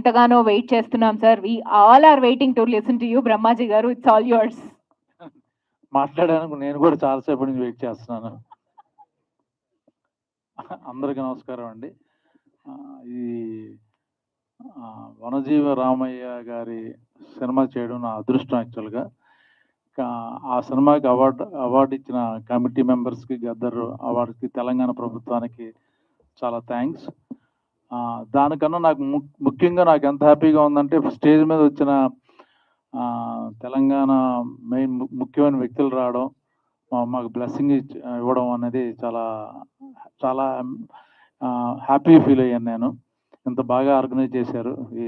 ఎంతగానో వెయిట్ చేస్తున్నాం sir. We all are waiting to listen to you Brahmaji గారు. It's all yours. మాట్లాడడానికి నేను కూడా చాలాసేపు నుంచి వెయిట్ చేస్తున్నాను. అందరికీ నమస్కారం అండి. ఈ వనజీవ రామయ్య గారి సినిమా చేయడం నా అదృష్టం యాక్చువల్గా. ఆ సినిమాకి అవార్డు ఇచ్చిన కమిటీ మెంబర్స్కి, గద్దర్ అవార్డుకి, తెలంగాణ ప్రభుత్వానికి చాలా థ్యాంక్స్. దానికన్నా నాకు ముఖ్యంగా నాకు ఎంత హ్యాపీగా ఉందంటే, స్టేజ్ మీద వచ్చిన తెలంగాణ మెయిన్ ముఖ్యమైన వ్యక్తులు రావడం, మాకు బ్లెస్సింగ్ ఇవ్వడం అనేది చాలా చాలా హ్యాపీ ఫీల్ అయ్యాను నేను. ఇంత బాగా ఆర్గనైజ్ చేశారు ఈ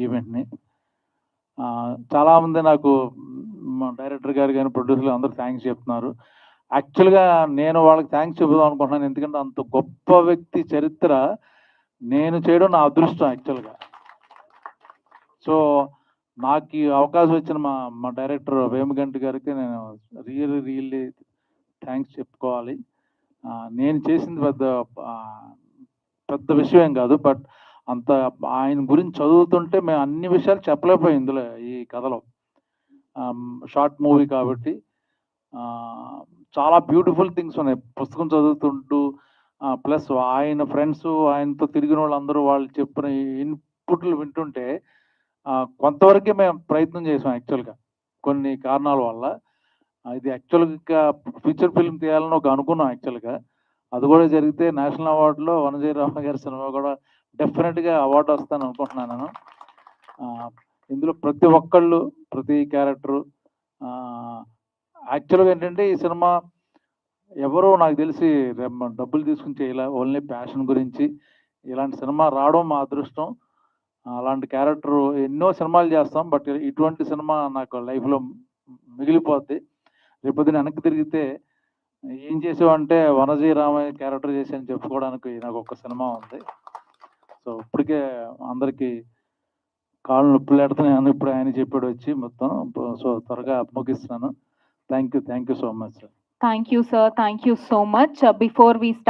ఈవెంట్ని. చాలామంది నాకు మా డైరెక్టర్ గారు కానీ, ప్రొడ్యూసర్లు అందరూ థ్యాంక్స్ చెప్తున్నారు. యాక్చువల్గా నేను వాళ్ళకి థ్యాంక్స్ చెబుదాం అనుకుంటున్నాను, ఎందుకంటే అంత గొప్ప వ్యక్తి చరిత్ర నేను చేయడం నా అదృష్టం యాక్చువల్గా. సో నాకు ఈ అవకాశం ఇచ్చిన మా డైరెక్టర్ వేమగంటి గారికి నేను రియల్లీ థ్యాంక్స్ చెప్పుకోవాలి. నేను చేసింది పెద్ద విషయం ఏం కాదు, బట్ అంత ఆయన గురించి చదువుతుంటే మేము అన్ని విషయాలు చెప్పలేకపోయాం ఇందులో, ఈ కథలో. షార్ట్ మూవీ కాబట్టి చాలా బ్యూటిఫుల్ థింగ్స్ ఉన్నాయి పుస్తకం చదువుతుంటూ. ప్లస్ ఆయన ఫ్రెండ్స్, ఆయనతో తిరిగిన వాళ్ళందరూ వాళ్ళు చెప్పిన ఇన్పుట్లు వింటుంటే కొంతవరకే మేము ప్రయత్నం చేసాం యాక్చువల్గా, కొన్ని కారణాల వల్ల. ఇది యాక్చువల్గా ఫీచర్ ఫిల్మ్ తీయాలని అనుకున్నాం యాక్చువల్గా. అది కూడా జరిగితే నేషనల్ అవార్డులో వనజీవ రామయ్య గారి సినిమా కూడా డెఫినెట్గా అవార్డు వస్తాను అనుకుంటున్నాను నేను. ఇందులో ప్రతి ఒక్కళ్ళు, ప్రతి క్యారెక్టరు యాక్చువల్గా ఏంటంటే, ఈ సినిమా ఎవరో నాకు తెలిసి డబ్బులు తీసుకుని చేయలే, ఓన్లీ ప్యాషన్ గురించి. ఇలాంటి సినిమా రావడం మా అదృష్టం. అలాంటి క్యారెక్టర్ ఎన్నో సినిమాలు చేస్తాం, బట్ ఇటువంటి సినిమా నాకు లైఫ్లో మిగిలిపోద్ది. రేపొద్దున వెనక్కి తిరిగితే ఏం చేసావంటే వనజీ రామయ్య క్యారెక్టర్ చేసాను చెప్పుకోవడానికి నాకు ఒక సినిమా ఉంది. సో ఇప్పటికే అందరికీ కాళ్ళు నొప్పులు పెడుతున్నాను, ఇప్పుడు ఆయన చెప్పాడు వచ్చి మొత్తం. సో త్వరగా ముగిస్తున్నాను. Thank you so much sir. Thank you, sir. Thank you so much. Before we start